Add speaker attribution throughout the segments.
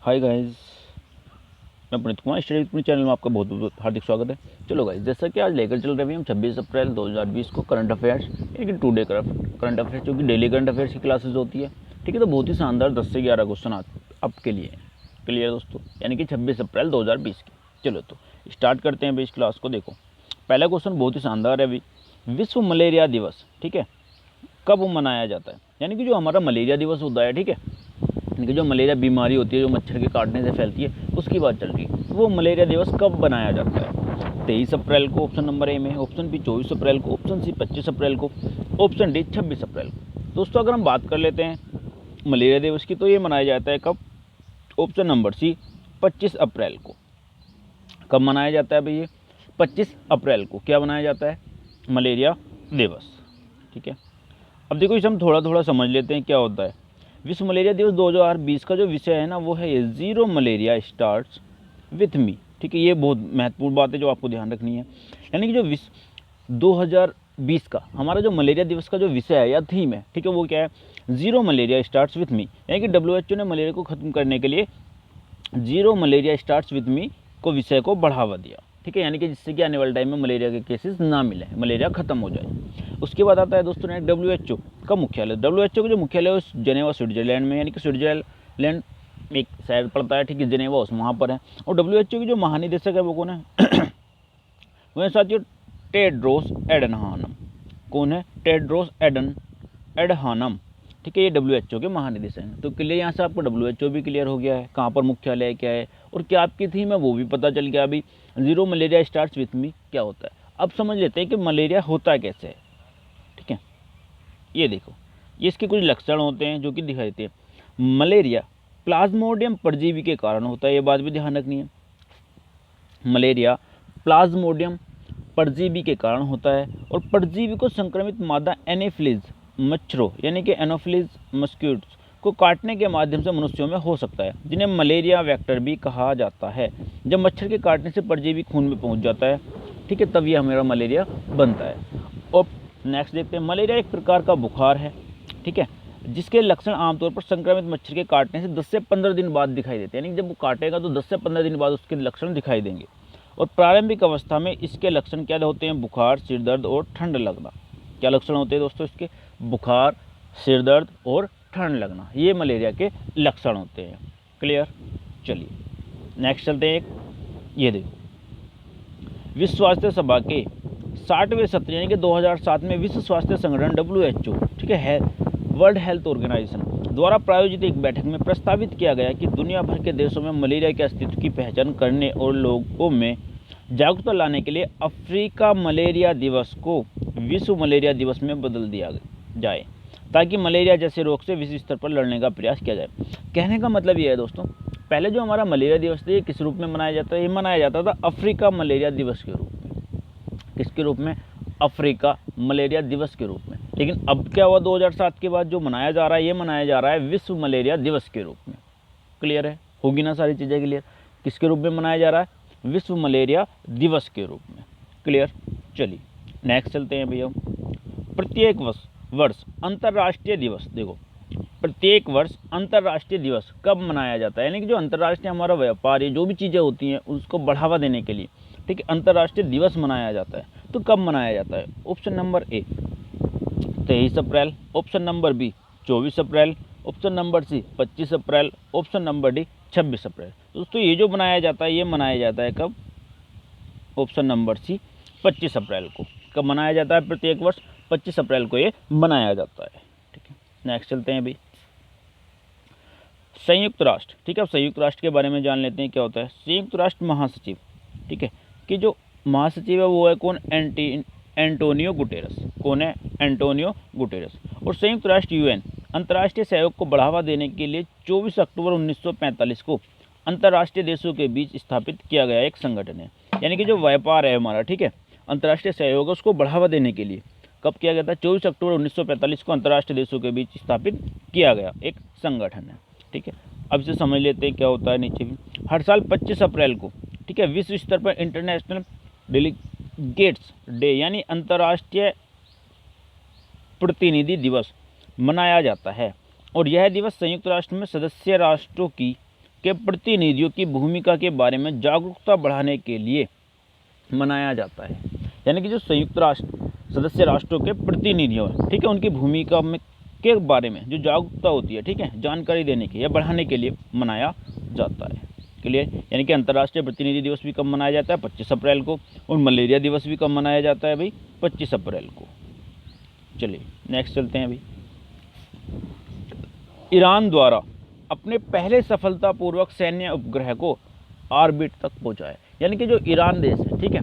Speaker 1: Hi guys, मैं Puneet Kumar study with channel में आपका बहुत बहुत हार्दिक स्वागत है। चलो गाइस, जैसा कि आज लेकर चल रहे हैं हम 26 अप्रैल 2020 को करंट अफेयर्स यानी कि टुडे करंट अफेयर्स, जो कि डेली करंट अफेयर्स की क्लासेस होती है। ठीक है, तो बहुत ही शानदार 10 से 11 क्वेश्चन आपके लिए क्लियर दोस्तों, यानी कि 26 अप्रैल 2020 की। चलो तो स्टार्ट करते हैं भाई इस क्लास को। देखो, पहला क्वेश्चन बहुत ही शानदार है अभी। विश्व मलेरिया दिवस, ठीक है, कब मनाया जाता है? यानी कि जो हमारा मलेरिया दिवस होता है, ठीक है, यानी कि जो मलेरिया बीमारी होती है जो मच्छर के काटने से फैलती है, उसकी बात चल रही है। तो वो मलेरिया दिवस कब बनाया जाता है? 23 अप्रैल को ऑप्शन नंबर ए में, ऑप्शन बी 24 अप्रैल को, ऑप्शन सी 25 अप्रैल को, ऑप्शन डी 26 अप्रैल को। दोस्तों अगर हम बात कर लेते हैं मलेरिया दिवस की, तो ये मनाया जाता है कब? ऑप्शन नंबर सी 25 अप्रैल को। कब मनाया जाता है भैया? 25 अप्रैल को क्या मनाया जाता है? मलेरिया दिवस। ठीक है, अब देखो इसे हम थोड़ा थोड़ा समझ लेते हैं क्या होता है। विश्व मलेरिया दिवस 2020 का जो विषय है ना, वो है ये zero malaria starts with me. ठीक है, ये बहुत महत्वपूर्ण बात है जो आपको ध्यान रखनी है। यानी कि जो विश्व 2020 का हमारा जो मलेरिया दिवस का जो विषय है या थीम है, ठीक है, वो क्या है? Zero malaria starts with me. यानी कि WHO ने मलेरिया को ख़त्म करने के लिए zero malaria starts with me को विषय को बढ़ावा दिया। ठीक है, यानी कि जिससे कि आने वाले टाइम में मलेरिया के केसेस ना मिले, मलेरिया खत्म हो जाए। उसके बाद आता है दोस्तों ने WHO का मुख्यालय। WHO का जो मुख्यालय है जेनेवा स्विट्जरलैंड में, यानी कि स्विट्जरलैंड एक शहर पड़ता है, ठीक है, जेनेवा, उस वहाँ पर है। और WHO की जो महानिदेशक है वो कौन है? वह साथियों टेड्रोस एडनहानम। कौन है? टेड्रोस एडहानम। ठीक है, ये WHO के महानिदेशक हैं। तो क्लियर, यहाँ से आपको WHO भी क्लियर हो गया है, कहाँ पर मुख्यालय क्या है और क्या आपकी थीम है वो भी पता चल गया। अभी zero malaria starts with me क्या होता है, अब समझ लेते हैं कि मलेरिया होता कैसे है। ठीक है, ये देखो, ये इसके कुछ लक्षण होते हैं जो कि दिखाई देते हैं। मलेरिया प्लाज्मोडियम परजीवी के कारण होता है, ये बात भी ध्यान रखनी है। मलेरिया प्लाज्मोडियम परजीवी के कारण होता है, और परजीवी को संक्रमित मादा एनोफिलीज मच्छरों यानी कि एनोफिलीज मस्क्यूट्स को काटने के माध्यम से मनुष्यों में हो सकता है, जिन्हें मलेरिया वेक्टर भी कहा जाता है। जब मच्छर के काटने से परजीवी खून में पहुंच जाता है, ठीक है, तब यह हमारा मलेरिया बनता है। और नेक्स्ट देखते हैं, मलेरिया एक प्रकार का बुखार है, ठीक है, जिसके लक्षण आमतौर पर संक्रमित मच्छर के काटने से 10 से 15 दिन बाद दिखाई देते हैं। यानी जब वो काटेगा तो 10 से 15 दिन बाद उसके लक्षण दिखाई देंगे। और प्रारंभिक अवस्था में इसके लक्षण क्या होते हैं? बुखार, सिर दर्द और ठंड लगना। क्या लक्षण होते हैं दोस्तों इसके? बुखार, सिर दर्द और ठंड लगना, ये मलेरिया के लक्षण होते हैं। क्लियर? चलिए नेक्स्ट चलते हैं। एक ये देखो, विश्व स्वास्थ्य सभा के 60वें सत्र यानी कि 2007 में विश्व स्वास्थ्य संगठन WHO, ठीक है, वर्ल्ड हेल्थ ऑर्गेनाइजेशन द्वारा प्रायोजित एक बैठक में प्रस्तावित किया गया कि दुनिया भर के देशों में मलेरिया के अस्तित्व की पहचान करने और लोगों में जागरूकता लाने के लिए अफ्रीका मलेरिया दिवस को विश्व मलेरिया दिवस में बदल दिया जाए, ताकि मलेरिया जैसे रोग से विश्व स्तर पर लड़ने का प्रयास किया जाए। कहने का मतलब ये है दोस्तों, पहले जो हमारा मलेरिया दिवस था ये किस रूप में मनाया जाता है? ये मनाया जाता था अफ्रीका मलेरिया दिवस के रूप में। किसके रूप में? अफ्रीका मलेरिया दिवस के रूप में। लेकिन अब क्या हुआ? 2007 के बाद जो मनाया जा रहा है, ये मनाया जा रहा है विश्व मलेरिया दिवस के रूप में। क्लियर है? होगी ना सारी चीज़ें क्लियर? किसके रूप में मनाया जा रहा है? विश्व मलेरिया दिवस के रूप में। क्लियर? चलिए नेक्स्ट चलते हैं भैया। प्रत्येक वर्ष अंतर्राष्ट्रीय दिवस, देखो, प्रत्येक वर्ष अंतर्राष्ट्रीय दिवस कब मनाया जाता है? यानी कि जो अंतर्राष्ट्रीय हमारा व्यापार, ये जो भी चीज़ें होती हैं उसको बढ़ावा देने के लिए, ठीक है, अंतर्राष्ट्रीय दिवस मनाया जाता है। तो कब मनाया जाता है? Option number A 23 April, option number B 24 April, option number C 25 April, option number D 26 April. दोस्तों ये जो मनाया जाता है, ये मनाया जाता है कब? ऑप्शन नंबर सी 25 अप्रैल को। कब मनाया जाता है? प्रत्येक वर्ष 25 अप्रैल को ये मनाया जाता है। ठीक है, नेक्स्ट चलते हैं अभी। संयुक्त राष्ट्र, ठीक है, अब संयुक्त राष्ट्र के बारे में जान लेते हैं क्या होता है। संयुक्त राष्ट्र महासचिव, ठीक है, कि जो महासचिव है वो है कौन? Antonio Guterres. कौन है? Antonio Guterres. और संयुक्त राष्ट्र UN अंतर्राष्ट्रीय सहयोग को बढ़ावा देने के लिए 24 अक्टूबर 1945 को अंतर्राष्ट्रीय देशों के बीच स्थापित किया गया एक संगठन है। यानी कि जो व्यापार है हमारा, ठीक है, अंतर्राष्ट्रीय सहयोग उसको बढ़ावा देने के लिए कब किया गया था? 24 अक्टूबर 1945 को अंतर्राष्ट्रीय देशों के बीच स्थापित किया गया एक संगठन है। ठीक है, अब से समझ लेते हैं क्या होता है नीचे भी। हर साल 25 अप्रैल को, ठीक है, विश्व स्तर पर इंटरनेशनल डेलीगेट्स डे यानी अंतर्राष्ट्रीय प्रतिनिधि दिवस मनाया जाता है। और यह दिवस संयुक्त राष्ट्र में सदस्य राष्ट्रों की के प्रतिनिधियों की भूमिका के बारे में जागरूकता बढ़ाने के लिए मनाया जाता है। यानी कि जो संयुक्त राष्ट्र सदस्य राष्ट्रों के प्रतिनिधियों हैं, ठीक है, उनकी भूमिका में के बारे में जो जागरूकता होती है, ठीक है, जानकारी देने के या बढ़ाने के लिए मनाया जाता है। क्लियर? यानी कि अंतर्राष्ट्रीय प्रतिनिधि दिवस भी कब मनाया जाता है? 25 अप्रैल को। और मलेरिया दिवस भी कब मनाया जाता है भाई? 25 अप्रैल को। चलिए नेक्स्ट चलते हैं भाई। ईरान द्वारा अपने पहले सफलतापूर्वक सैन्य उपग्रह को ऑर्बिट तक पहुंचाया। यानी कि जो ईरान देश है, ठीक है,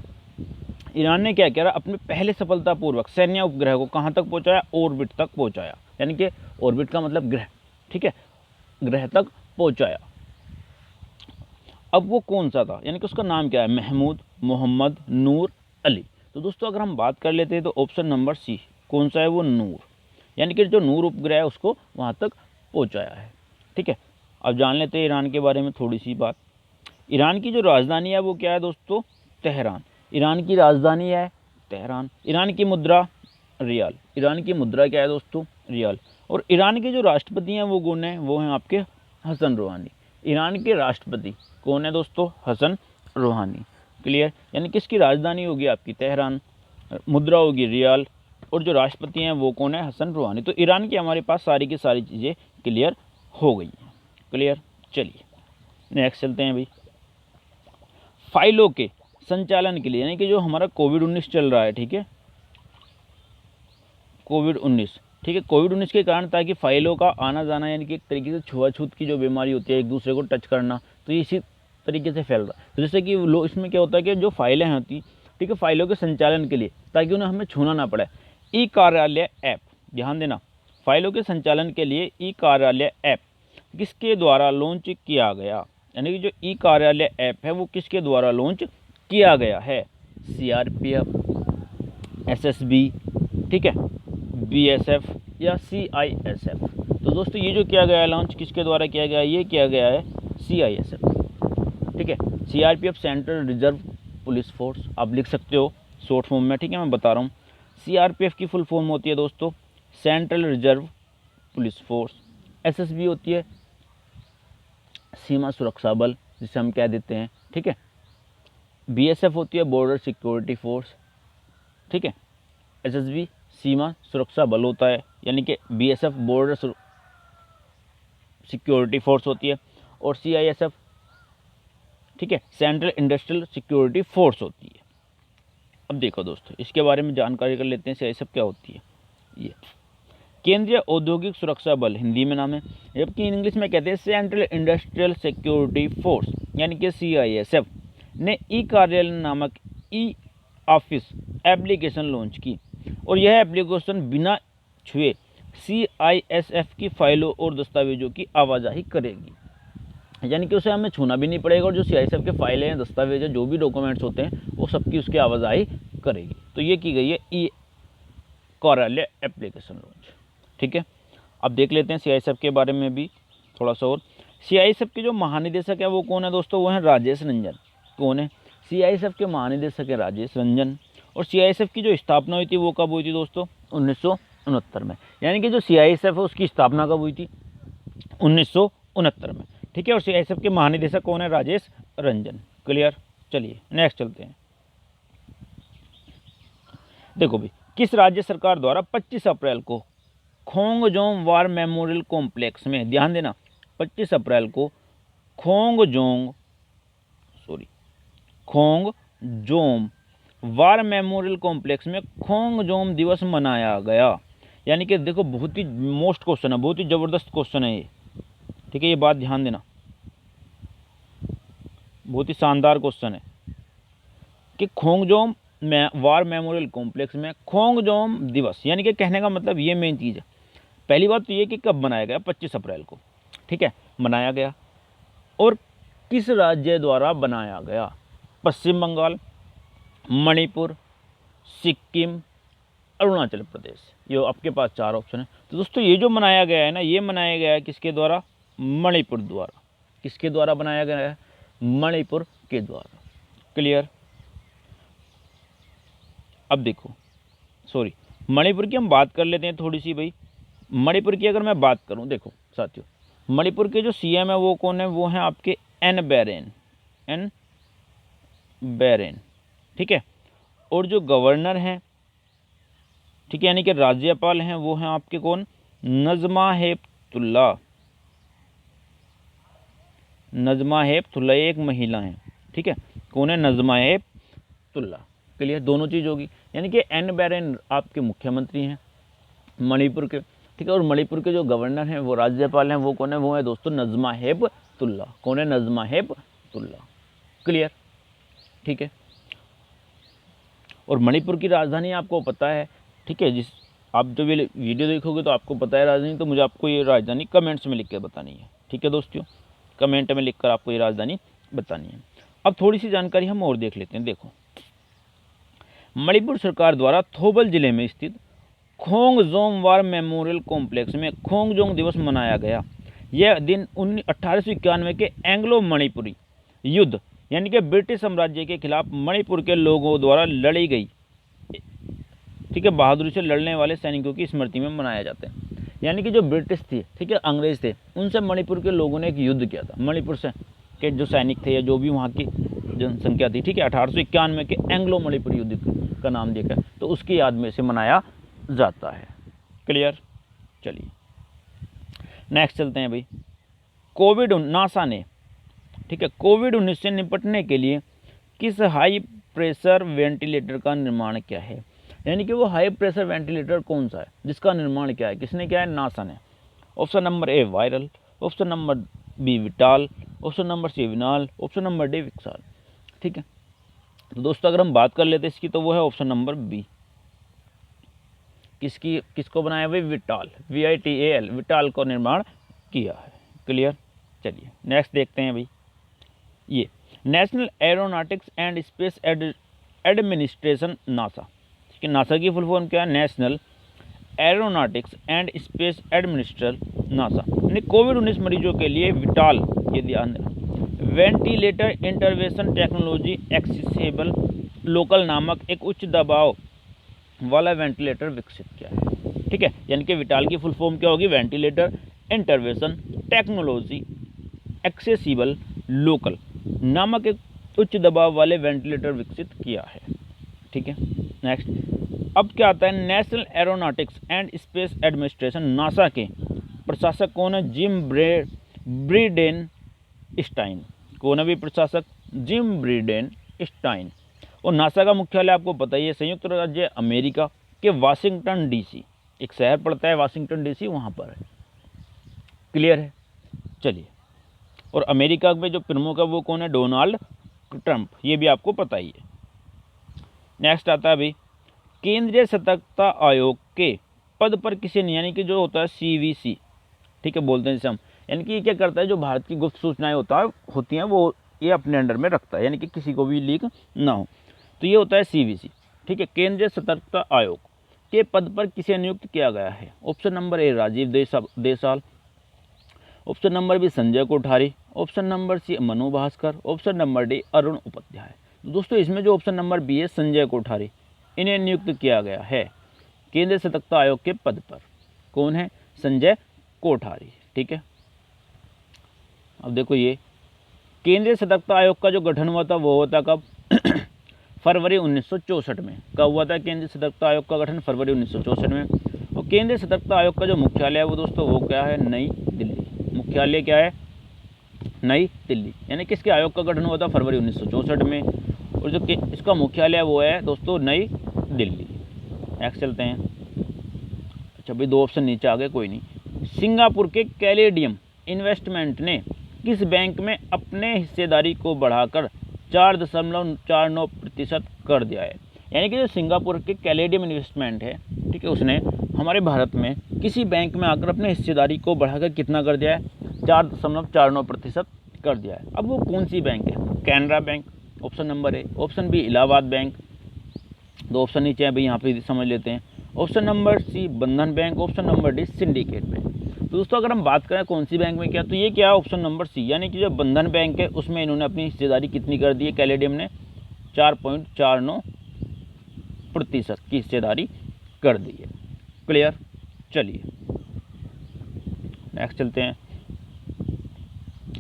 Speaker 1: ईरान ने क्या किया? अपने पहले सफलतापूर्वक सैन्य उपग्रह को कहाँ तक पहुंचाया? ऑर्बिट तक पहुंचाया। यानी कि ऑर्बिट का मतलब ग्रह, ठीक है, ग्रह तक पहुंचाया। अब वो कौन सा था? यानी कि उसका नाम क्या है? महमूद, मोहम्मद, नूर, अली। तो दोस्तों अगर हम बात कर लेते हैं तो ऑप्शन नंबर सी कौन सा है? वो नूर। यानी कि जो नूर उपग्रह है उसको वहाँ तक पहुँचाया है। ठीक है, अब जान लेते हैं ईरान के बारे में थोड़ी सी बात। ईरान की जो राजधानी है वो क्या है दोस्तों? तेहरान। ईरान की राजधानी है तेहरान। ईरान की मुद्रा रियाल। ईरान की मुद्रा क्या है दोस्तों? रियाल। और ईरान के जो राष्ट्रपति हैं वो कौन है? वो हैं आपके हसन रूहानी। ईरान के राष्ट्रपति कौन है दोस्तों? हसन रूहानी। क्लियर? यानी किसकी राजधानी होगी आपकी? तेहरान, मुद्रा होगी रियाल, और जो राष्ट्रपति हैं वो कौन है? हसन रूहानी। तो ईरान की हमारे पास सारी की सारी चीज़ें क्लियर हो गई हैं। क्लियर? चलिए नेक्स्ट चलते हैं भाई। फाइलों के संचालन के लिए, यानी कि जो हमारा कोविड-19 चल रहा है, ठीक है, कोविड-19, ठीक है, कोविड-19 के कारण ताकि फाइलों का आना जाना, यानी कि एक तरीके से छुआछूत की जो बीमारी होती है, एक दूसरे को टच करना, तो ये इसी तरीके से फैल रहा है। तो जैसे कि लोग, इसमें क्या होता है कि जो फाइलें होती, ठीक है, फाइलों के संचालन के लिए ताकि उन्हें हमें छूना ना पड़े, ई कार्यालय ऐप, ध्यान देना, फाइलों के संचालन के लिए ई कार्यालय ऐप किसके द्वारा लॉन्च किया गया? यानी कि जो ई कार्यालय ऐप है वो किसके द्वारा लॉन्च किया गया है? सीआरपीएफ, एसएसबी, ठीक है, बीएसएफ या सीआईएसएफ। तो दोस्तों ये जो किया गया है लॉन्च किसके द्वारा किया गया है? ये किया गया है सीआईएसएफ, ठीक है। CRPF central reserve police force आप लिख सकते हो शॉर्ट फॉर्म में, ठीक है, मैं बता रहा हूँ। सीआरपीएफ की फुल फॉर्म होती है दोस्तों central reserve police force. SSB होती है सीमा सुरक्षा बल, जिसे हम कह देते हैं, ठीक है। बीएसएफ होती है बॉर्डर सिक्योरिटी फोर्स, ठीक है। एसएसबी सीमा सुरक्षा बल होता है, यानी कि बीएसएफ बॉर्डर सिक्योरिटी फोर्स होती है, और सीआईएसएफ, ठीक है, सेंट्रल इंडस्ट्रियल सिक्योरिटी फोर्स होती है। अब देखो दोस्तों इसके बारे में जानकारी कर लेते हैं, सीआईएसएफ क्या होती है। ये केंद्रीय औद्योगिक सुरक्षा बल हिंदी में नाम है, जबकि इंग्लिश में कहते हैं सेंट्रल इंडस्ट्रियल सिक्योरिटी फोर्स, यानी कि सीआईएसएफ ने ई कार्यालय नामक ई ऑफिस एप्लीकेशन लॉन्च की, और यह एप्लीकेशन बिना छुए सीआईएसएफ की फाइलों और दस्तावेजों की आवाजाही करेगी। यानी कि उसे हमें छूना भी नहीं पड़ेगा, और जो सीआईएसएफ के फाइलें हैं, दस्तावेज हैं, जो भी डॉक्यूमेंट्स होते हैं वो सबकी उसकी आवाजाही करेगी। तो ये की गई है ई कार्यालय एप्लीकेशन लॉन्च, ठीक है। अब देख लेते हैं सीआईएसएफ के बारे में भी थोड़ा सा और। सीआईएसएफ के जो महानिदेशक है वो कौन है दोस्तों? वो हैं राजेश रंजन। कौन है? सीआईएसएफ के महानिदेशक है राजेश रंजन। और सीआईएसएफ की जो स्थापना हुई थी वो कब हुई थी दोस्तों? 1969 में। यानी कि जो सीआईएसएफ है उसकी स्थापना कब हुई थी? 1969 में, ठीक है। और सीआईएसएफ के महानिदेशक कौन है? राजेश रंजन। क्लियर? चलिए नेक्स्ट चलते हैं। देखो भाई, किस राज्य सरकार द्वारा 25 अप्रैल को खोंगजोंग वार मेमोरियल कॉम्प्लेक्स में, ध्यान देना, 25 अप्रैल को खोंगजोम वार मेमोरियल कॉम्प्लेक्स में खोंगजोम दिवस मनाया गया। यानी कि देखो बहुत ही मोस्ट क्वेश्चन है, बहुत ही ज़बरदस्त क्वेश्चन है ये, ठीक है, ये बात ध्यान देना, बहुत ही शानदार क्वेश्चन है कि खोंगजोम वार मेमोरियल कॉम्प्लेक्स में खोंगजोम दिवस, यानी कि कहने का मतलब ये मेन चीज़ है। पहली बात तो ये कि कब बनाया गया? 25 अप्रैल को, ठीक है, बनाया गया। और किस राज्य द्वारा बनाया गया? पश्चिम बंगाल, मणिपुर, सिक्किम, अरुणाचल प्रदेश। ये आपके पास 4 ऑप्शन है। तो दोस्तों ये जो मनाया गया है ना, ये मनाया गया है किसके द्वारा? मणिपुर द्वारा। किसके द्वारा बनाया गया है? मणिपुर के द्वारा। क्लियर? अब देखो, मणिपुर की हम बात कर लेते हैं थोड़ी सी भाई। मणिपुर की अगर मैं बात करूं, देखो साथियों, मणिपुर के जो सीएम है वो कौन है, वो हैं आपके एन बेरेन, ठीक है। और जो गवर्नर हैं, ठीक है, यानी कि राज्यपाल हैं, वो हैं आपके कौन, नजमा हेपतुल्ला, एक महिला हैं, ठीक है, कौन है, नजमा हेपतुल्ला। क्लियर, दोनों चीज़ होगी। यानी कि एन बेरेन आपके मुख्यमंत्री हैं मणिपुर के, ठीक है, और मणिपुर के जो गवर्नर हैं वो राज्यपाल हैं, वो कौन है, वो है दोस्तों नजमा हेपतुल्ला। कौन है, नजमा हेपतुल्ला। क्लियर, ठीक है। और मणिपुर की राजधानी आपको पता है, ठीक है, जिस आप जब ये वीडियो देखोगे तो आपको पता है राजधानी, तो मुझे आपको ये राजधानी कमेंट्स में लिख कर बतानी है, ठीक है दोस्तों, कमेंट में लिखकर आपको ये राजधानी बतानी है। अब थोड़ी सी जानकारी हम और देख लेते हैं। देखो, मणिपुर सरकार द्वारा थौबल जिले में स्थित खोंगजोम वार मेमोरियल कॉम्प्लेक्स में खोंगजोंग दिवस मनाया गया। यह दिन 1891 के एंग्लो मणिपुरी युद्ध यानी कि ब्रिटिश साम्राज्य के खिलाफ मणिपुर के लोगों द्वारा लड़ी गई, ठीक है, बहादुरी से लड़ने वाले सैनिकों की स्मृति में मनाया जाता है। यानी कि जो ब्रिटिश थी, ठीक है, अंग्रेज थे, उनसे मणिपुर के लोगों ने एक युद्ध किया था। मणिपुर से के जो सैनिक थे या जो भी वहाँ की जनसंख्या थी, ठीक है, 1891 के एंग्लो मणिपुर युद्ध का नाम दिया, तो उसकी याद में इसे मनाया जाता है। क्लियर, चलिए नेक्स्ट चलते हैं भाई। नासा ने, ठीक है, कोविड-19 से निपटने के लिए किस हाई प्रेशर वेंटिलेटर का निर्माण किया है। यानी कि वो हाई प्रेशर वेंटिलेटर कौन सा है जिसका निर्माण किया है, किसने किया है, नासा ने। Option number A viral, option number B विटाल, ऑप्शन नंबर सी विनाल, ऑप्शन नंबर डी विक्साल, ठीक है। तो दोस्तों अगर हम बात कर लेते हैं इसकी, तो वो है ऑप्शन नंबर बी। किसको बनाया भाई, विटाल, VITAL, विटाल को निर्माण किया है। क्लियर, चलिए नेक्स्ट देखते हैं भाई। ये national aeronautics and space administration, NASA, ठीक है, नासा की फुल फॉर्म क्या है, national aeronautics and space administration, NASA ने कोविड-19 मरीजों के लिए विटाल, ये ध्यान देना, ventilator intervention technology accessible local नामक एक उच्च दबाव वाला वेंटिलेटर विकसित किया है, ठीक है। यानी कि विटाल की फुल फॉर्म क्या होगी, ventilator intervention technology accessible local नामक एक उच्च दबाव वाले वेंटिलेटर विकसित किया है, ठीक है। नेक्स्ट, अब क्या आता है, national aeronautics and space administration, NASA के प्रशासक कौन है, जिम ब्रीडेन स्टाइन। कौन है भी प्रशासक, जिम ब्रीडेन स्टाइन। और नासा का मुख्यालय आपको पता ही है, संयुक्त राज्य अमेरिका के वाशिंगटन DC, एक शहर पड़ता है वाशिंगटन DC, वहाँ पर है। क्लियर है, चलिए। और अमेरिका में जो प्रमुख है वो कौन है, डोनाल्ड ट्रंप, ये भी आपको पता ही है। नेक्स्ट आता है भाई, केंद्रीय सतर्कता आयोग के पद पर किसे नहीं, यानी कि जो होता है CVC, ठीक है, बोलते हैं जिसे हम, यानी कि ये क्या करता है, जो भारत की गुप्त सूचनाएं होती हैं वो ये अपने अंडर में रखता है, यानी कि किसी को भी लीक ना हो, तो ये होता है CVC, ठीक है। केंद्रीय सतर्कता आयोग के पद पर किसे नियुक्त किया गया है। Option number A Rajiv Desal, option number B Sanjay Kothari, option number C Manu Bhaskar, option number D Arun Upadhyay. दोस्तों इसमें जो ऑप्शन नंबर बी है संजय कोठारी, इन्हें नियुक्त किया गया है केंद्रीय सतर्कता आयोग के पद पर। कौन है, संजय कोठारी, ठीक है। अब देखो, ये केंद्रीय सतर्कता आयोग का जो गठन हुआ था वो हुआ था कब, फरवरी 1964 में। कब हुआ था केंद्रीय सतर्कता आयोग का गठन, फरवरी 1964 में। और केंद्रीय सतर्कता आयोग का जो मुख्यालय है वो दोस्तों वो क्या है, नई दिल्ली। मुख्यालय क्या है, नई दिल्ली। यानी किसके आयोग का गठन हुआ था, फरवरी 1964 में, और जो इसका मुख्यालय वो है दोस्तों नई दिल्ली। नेक्स्ट चलते हैं। अच्छा भाई, 2 ऑप्शन नीचे आ गए, कोई नहीं। सिंगापुर के कैलेडियम इन्वेस्टमेंट ने किस बैंक में अपने हिस्सेदारी को बढ़ाकर 4.49% कर दिया है। यानी कि जो सिंगापुर के कैलेडियम इन्वेस्टमेंट है, ठीक है, उसने हमारे भारत में किसी बैंक में आकर अपने हिस्सेदारी को बढ़ाकर कितना कर दिया है, 4.49% कर दिया है। अब वो कौन सी बैंक है, Canara bank, option number A, option B Allahabad bank, 2 option नीचे है भाई, यहाँ पे समझ लेते हैं। ऑप्शन नंबर सी बंधन bank, option number D syndicate bank. तो दोस्तों अगर हम बात करें कौन सी बैंक में क्या, तो ये क्या है, ऑप्शन नंबर सी, यानी कि जो बंधन बैंक है उसमें इन्होंने अपनी हिस्सेदारी कितनी कर दी है, कैलेडियम ने 4.49% की हिस्सेदारी कर दी है। क्लियर, चलिए नेक्स्ट चलते हैं।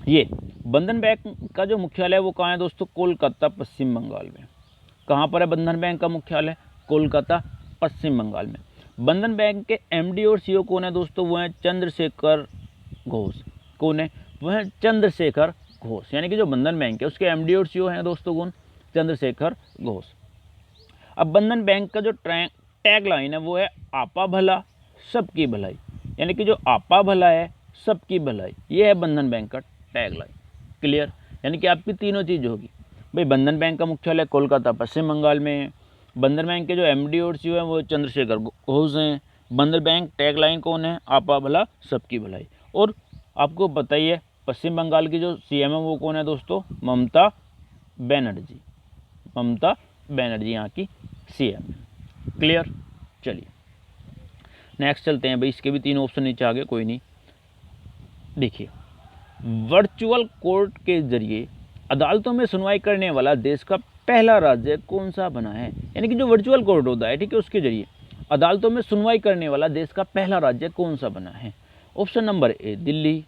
Speaker 1: ये बंधन बैंक का जो मुख्यालय है वो कहाँ है दोस्तों? कोलकाता, पश्चिम बंगाल में। कहाँ पर है बंधन बैंक का मुख्यालय? कोलकाता, पश्चिम बंगाल में। बंधन बैंक के एमडी और सीईओ कौन है दोस्तों? वो है चंद्रशेखर घोष। कौन है? वो है चंद्रशेखर घोष। यानी कि जो बंधन बैंक है उसके एमडी और सीईओ हैं दोस्तों कौन? चंद्रशेखर घोष। अब बंधन बैंक का जो टैग लाइन है वो है आपा भला सबकी भलाई। यानी कि जो आपा भला है सबकी भलाई, ये है बंधन बैंक का टैग लाइन। क्लियर? यानी कि आपकी तीनों चीज़ होगी भाई। बंधन बैंक का मुख्यालय कोलकाता, पश्चिम बंगाल में है। बंधन बैंक के जो एमडी और सीईओ हैं वो चंद्रशेखर घोष हैं। बंधन बैंक टैग लाइन कौन है? आपा भला सबकी भलाई। और आपको पता ही है पश्चिम बंगाल की जो सीएम है वो कौन है दोस्तों? ममता बनर्जी। ममता बनर्जी यहाँ की सीएम है। क्लियर? चलिए नेक्स्ट चलते हैं भाई। इसके भी 3 ऑप्शन नीचे आ गए, कोई नहीं। देखिए, वर्चुअल कोर्ट के जरिए अदालतों में सुनवाई करने वाला देश का पहला राज्य कौन सा बना है? यानी कि जो वर्चुअल कोर्ट होता है, ठीक है, उसके जरिए अदालतों में सुनवाई करने वाला देश का पहला राज्य कौन सा बना है? Option number A Delhi,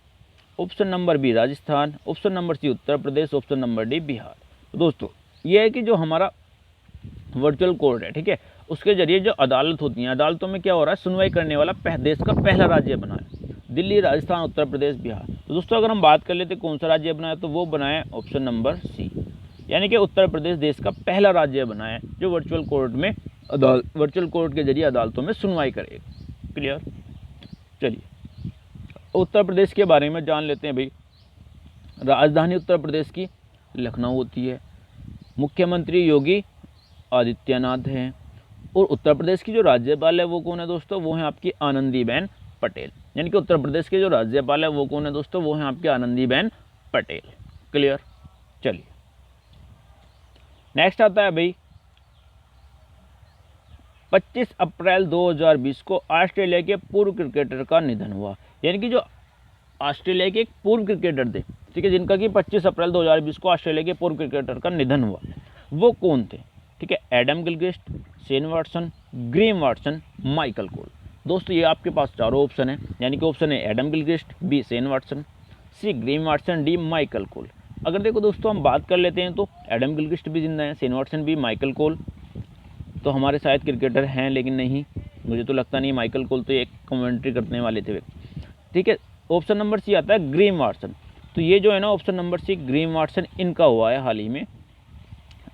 Speaker 1: option number B Rajasthan, option number C Uttar Pradesh, option number D Bihar. तो दोस्तों ये है कि जो हमारा वर्चुअल कोर्ट है, ठीक है, उसके जरिए जो अदालत होती है, अदालतों में क्या हो रहा है? सुनवाई करने वाला देश का पहला राज्य बना है दिल्ली, राजस्थान, उत्तर प्रदेश, बिहार। तो दोस्तों अगर हम बात कर लेते कौन सा राज्य बना है, तो वो बना है ऑप्शन नंबर सी, यानी कि उत्तर प्रदेश देश का पहला राज्य बना है जो वर्चुअल कोर्ट के जरिए अदालतों में सुनवाई करेगा। क्लियर? चलिए उत्तर प्रदेश के बारे में जान लेते हैं भाई। राजधानी उत्तर प्रदेश की लखनऊ होती है, मुख्यमंत्री योगी आदित्यनाथ हैं, और उत्तर प्रदेश की जो राज्यपाल है वो कौन है दोस्तों? वो है आपकी आनंदीबेन पटेल। यानी कि उत्तर प्रदेश के जो राज्यपाल है वो कौन है दोस्तों? वो है आपकी आनंदीबेन पटेल। क्लियर? चलिए नेक्स्ट आता है भाई 25 अप्रैल 2020 को ऑस्ट्रेलिया के पूर्व क्रिकेटर का निधन हुआ। यानी कि जो ऑस्ट्रेलिया के एक पूर्व क्रिकेटर थे, ठीक है, जिनका कि 25 अप्रैल 2020 को ऑस्ट्रेलिया के पूर्व क्रिकेटर का निधन हुआ, वो कौन थे? ठीक है, Adam Gilchrist, Shane Watson, Graeme Watson, Michael Cole. दोस्तों ये आपके पास चारों ऑप्शन है, यानी कि ऑप्शन है Adam Gilchrist, B Shane Watson, C Graeme Watson, D Michael Cole. अगर देखो दोस्तों हम बात कर लेते हैं तो एडम गिलक्रिस्ट भी जिंदा है, शेन वाटसन भी, माइकल कोल तो हमारे शायद क्रिकेटर हैं लेकिन नहीं, मुझे तो लगता नहीं। माइकल कोल तो एक कमेंट्री करने वाले थे, ठीक है। ऑप्शन नंबर सी आता है ग्रेम वाटसन। तो ये जो है ना option number C Graeme Watson, इनका हुआ है हाल ही में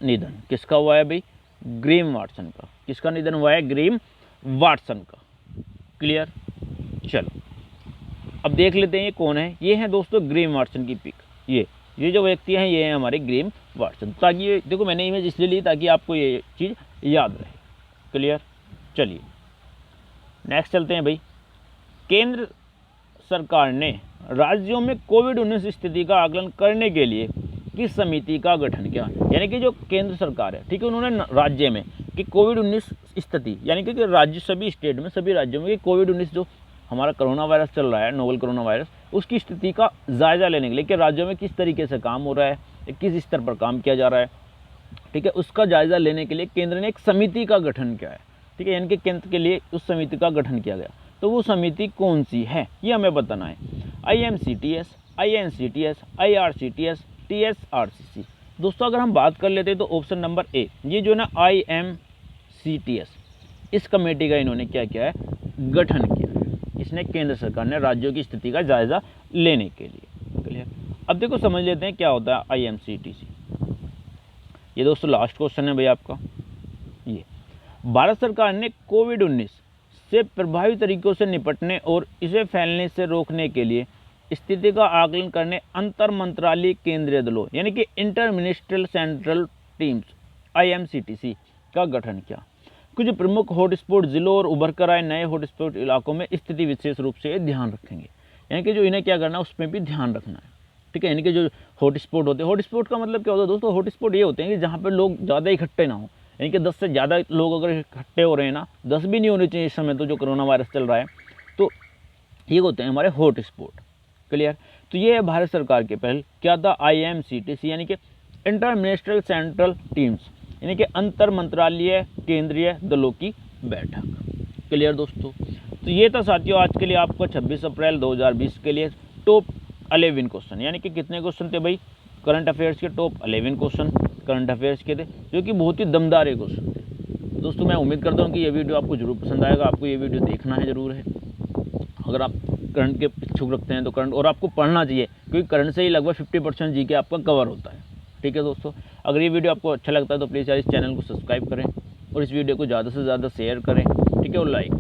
Speaker 1: निधन। किसका हुआ है भाई? ग्रेम वाटसन का। किसका निधन हुआ है? ग्रेम वाटसन का। क्लियर? चलो अब देख लेते हैं ये कौन है। ये है दोस्तों ग्रेम वाटसन की पिक। ये जो व्यक्ति हैं ये है हमारे ग्रेम वाटसन। ताकि ये देखो मैंने इमेज इसलिए ली ताकि आपको ये चीज़ याद रहे। क्लियर? चलिए नेक्स्ट चलते हैं भाई। केंद्र सरकार ने राज्यों में कोविड-19 स्थिति का आकलन करने के लिए किस समिति का गठन किया? यानी कि जो केंद्र सरकार है, ठीक है, उन्होंने राज्य में कि कोविड-19 स्थिति, यानी कि राज्य सभी स्टेट में, सभी राज्यों में कि कोविड-19 जो हमारा कोरोना वायरस चल रहा है, नोवल कोरोना वायरस, उसकी स्थिति का जायजा लेने के लिए कि राज्यों में किस तरीके से काम हो रहा है, किस स्तर पर काम किया जा रहा है, ठीक है, उसका जायजा लेने के लिए केंद्र ने एक समिति का गठन किया है। ठीक है, यानी कि केंद्र के लिए उस समिति का गठन किया गया। तो वो समिति कौन सी है ये हमें बताना है। IMCTS, INCTS, IRCTS, TSRCC। दोस्तों अगर हम बात कर लेते हैं तो ऑप्शन नंबर ए, ये जो ना IMCTS, इस कमेटी का इन्होंने क्या किया है? गठन किया है। इसने केंद्र सरकार ने राज्यों की स्थिति का जायजा लेने के लिए। क्लियर? अब देखो समझ लेते हैं क्या होता है IMCTC। ये दोस्तों लास्ट क्वेश्चन है भाई आपका। ये भारत सरकार ने कोविड-19 से प्रभावी तरीकों से निपटने और इसे फैलने से रोकने के लिए स्थिति का आकलन करने अंतर मंत्रालय केंद्रीय दलों यानी कि inter ministerial central teams IMCTC का गठन किया। कुछ प्रमुख हॉटस्पॉट जिलों और उभर कर आए नए हॉटस्पॉट इलाकों में स्थिति विशेष रूप से ध्यान रखेंगे। यानी कि जो इन्हें क्या करना है उसमें भी ध्यान रखना है। ठीक है, यानी कि जो हॉटस्पॉट होते हैं, हॉटस्पॉट का मतलब क्या होता है दोस्तों? हॉटस्पॉट ये होते हैं कि जहाँ पर लोग ज़्यादा इकट्ठे ना हो, यानी कि 10 से ज़्यादा लोग अगर इकट्ठे हो रहे हैं ना, 10 भी नहीं होने चाहिए इस समय तो जो कोरोना वायरस चल रहा है, तो ये होते हैं हमारे हॉटस्पॉट। क्लियर? तो ये है भारत सरकार के पहल क्या था? IMCTC यानी कि इंटर मिनिस्ट्रियल सेंट्रल टीम्स यानी कि अंतर मंत्रालय केंद्रीय दलों की बैठक। क्लियर दोस्तों? तो ये था साथियों आज के लिए आपका 26 अप्रैल 2020 के लिए टॉप 11 क्वेश्चन, यानी कि कितने क्वेश्चन थे भाई, करंट अफेयर्स के टॉप 11 क्वेश्चन करंट अफेयर्स के थे, जो कि बहुत ही दमदार ये क्वेश्चन थे। दोस्तों मैं उम्मीद करता हूँ कि ये वीडियो आपको जरूर पसंद आएगा, आपको ये वीडियो देखना है ज़रूर है। अगर आप करंट के इच्छुक रखते हैं तो करंट, और आपको पढ़ना चाहिए क्योंकि करंट से ही लगभग 50% जीके आपका कवर होता है। ठीक है दोस्तों, अगर ये वीडियो आपको अच्छा लगता है तो प्लीज़ यार इस चैनल को सब्सक्राइब करें और इस वीडियो को ज़्यादा से ज़्यादा शेयर करें, ठीक है, और लाइक।